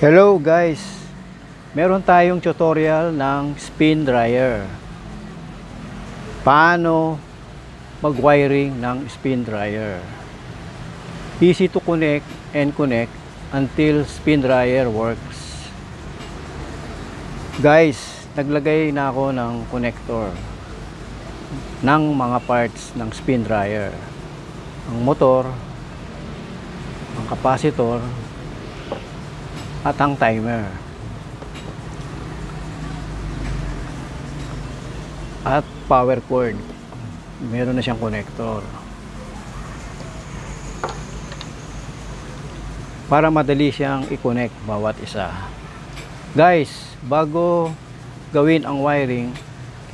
Hello guys, meron tayong tutorial ng spin dryer. Paano mag-wiring ng spin dryer. Easy to connect and connect until spin dryer works. Guys, naglagay na ako ng connector ng mga parts ng spin dryer. Ang motor, ang capacitor, at ang timer. At power cord. Meron na siyang connector. Para madali siyang i-connect bawat isa. Guys, bago gawin ang wiring,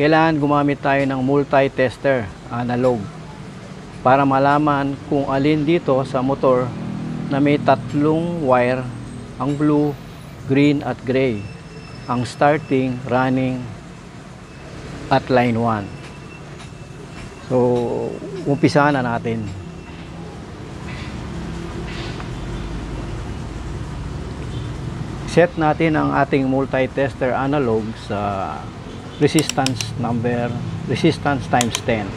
kailangan gumamit tayo ng multi-tester, analog, para malaman kung alin dito sa motor na may tatlong wire, ang blue, green at gray, ang starting, running at line 1. So umpisa na natin. Set natin ang ating multi-tester analog sa resistance times 10.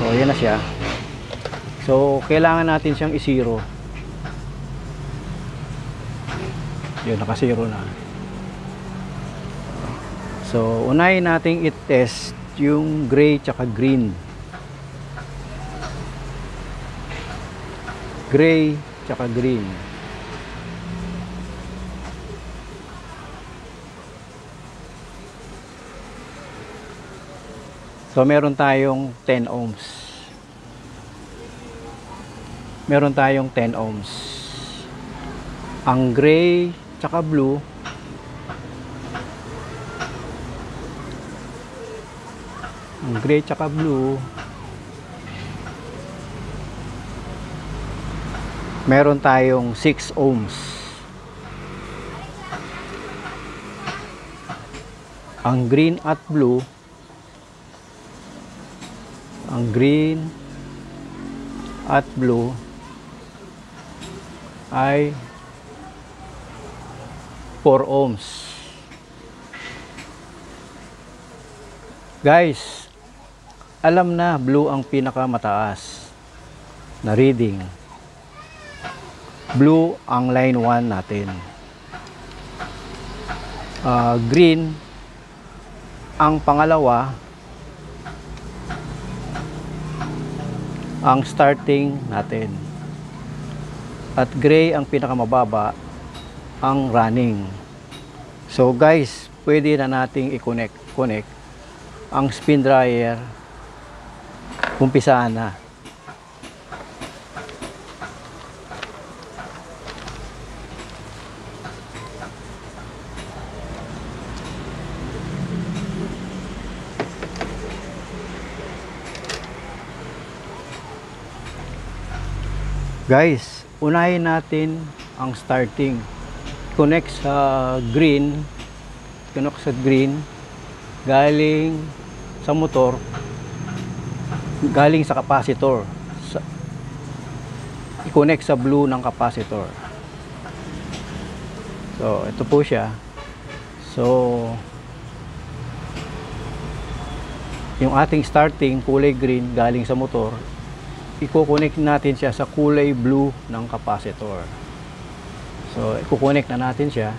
So yan na siya. So kailangan natin siyang i-zero. Yun, naka-zero na. So unahin nating i-test yung gray tsaka green. Gray tsaka green. So meron tayong 10 ohms. Meron tayong 10 ohms. Ang gray tsaka blue meron tayong 6 ohms. Ang green at blue ay 4 ohms. Guys, alam na blue ang pinakamataas na reading. Blue ang line 1 natin. Green ang pangalawa, ang starting natin. At gray ang pinakamababa, ang running. So guys, pwede na nating i-connect ang spin dryer. Umpisaan na. Guys, unahin natin ang starting. Connect sa green, galing sa motor, galing sa capacitor, i-connect sa blue ng capacitor. So ito po siya. So yung ating starting kulay green galing sa motor, i-connect natin siya sa kulay blue ng capacitor. So i-connect na natin siya.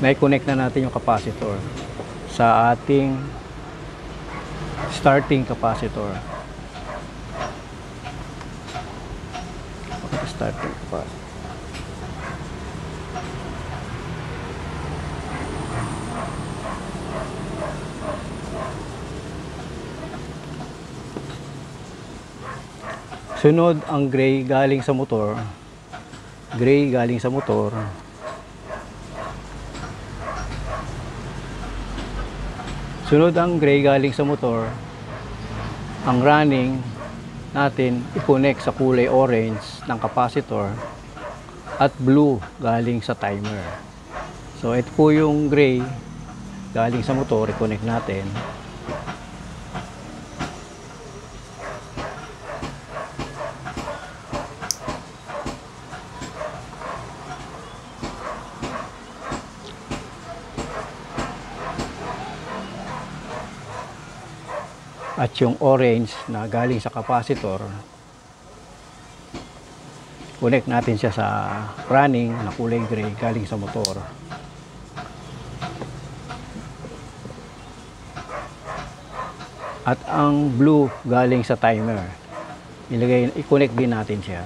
Na-connect na natin yung capacitor sa ating starting capacitor. Starting capacitor. Sunod ang gray galing sa motor. Sunod ang gray galing sa motor. Ang running natin i-connect sa kulay orange ng capacitor at blue galing sa timer. So ito po yung gray galing sa motor, i-connect natin. At yung orange na galing sa capacitor, connect natin siya sa running na kulay gray galing sa motor. At ang blue galing sa timer, i-connect din natin siya.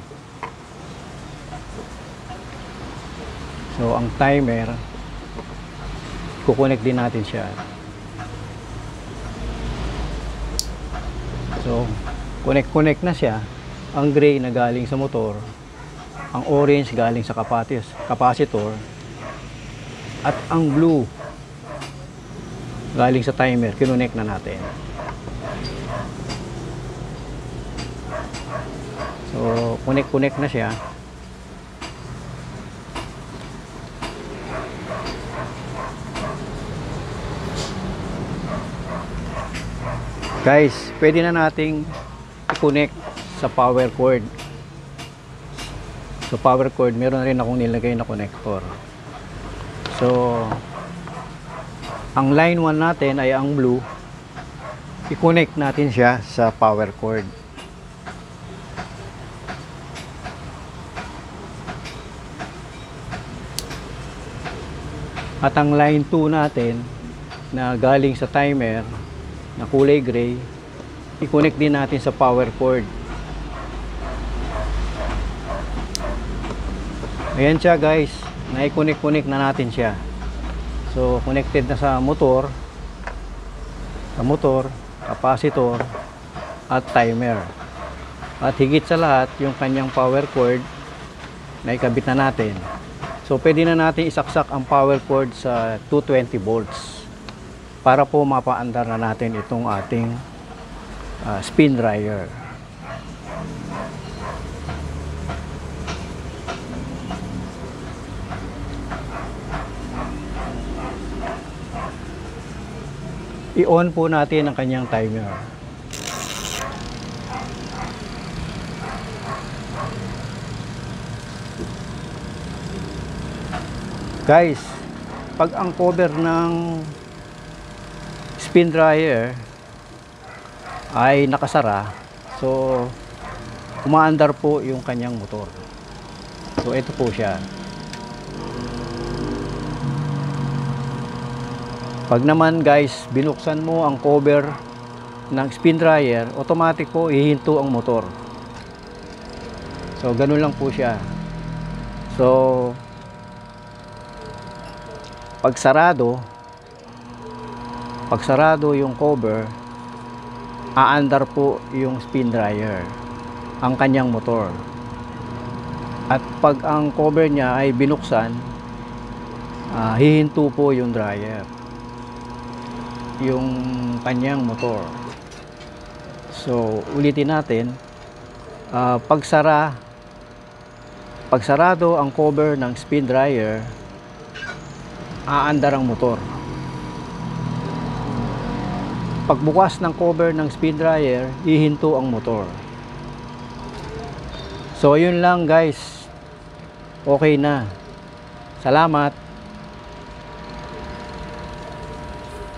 So ang timer, i-connect din natin siya. So connect na siya. Ang gray na galing sa motor, ang orange galing sa capacitor, at ang blue galing sa timer, kinonect na natin. So connect na siya. Guys, pwede na nating i-connect sa power cord. So power cord, meron rin akong nilagay na connector. So ang line 1 natin ay ang blue. I-connect natin siya sa power cord. At ang line 2 natin na galing sa timer na kulay gray, i-connect din natin sa power cord. Ayan siya guys, na-connect na natin siya. So connected na sa motor, capacitor, at timer. At higit sa lahat, yung kanyang power cord na ikabit na natin. So pwede na natin isaksak ang power cord sa 220 volts para po mapaandar na natin itong ating spin dryer. I-on po natin ang kanyang timer. Guys, pag ang cover ng spin dryer ay nakasara, so umaandar po yung kanyang motor. So ito po siya. Pag naman guys, binuksan mo ang cover ng spin dryer, automatic po hihinto ang motor. So ganun lang po siya. So pag sarado yung cover, aandar po yung spin dryer, ang kanyang motor. At pag ang cover niya ay binuksan, hihinto po yung dryer, yung kanyang motor. So ulitin natin, pag sarado ang cover ng spin dryer, aandar ang motor. Pagbukas ng cover ng spin dryer, hihinto ang motor. So yun lang guys, okay na. Salamat.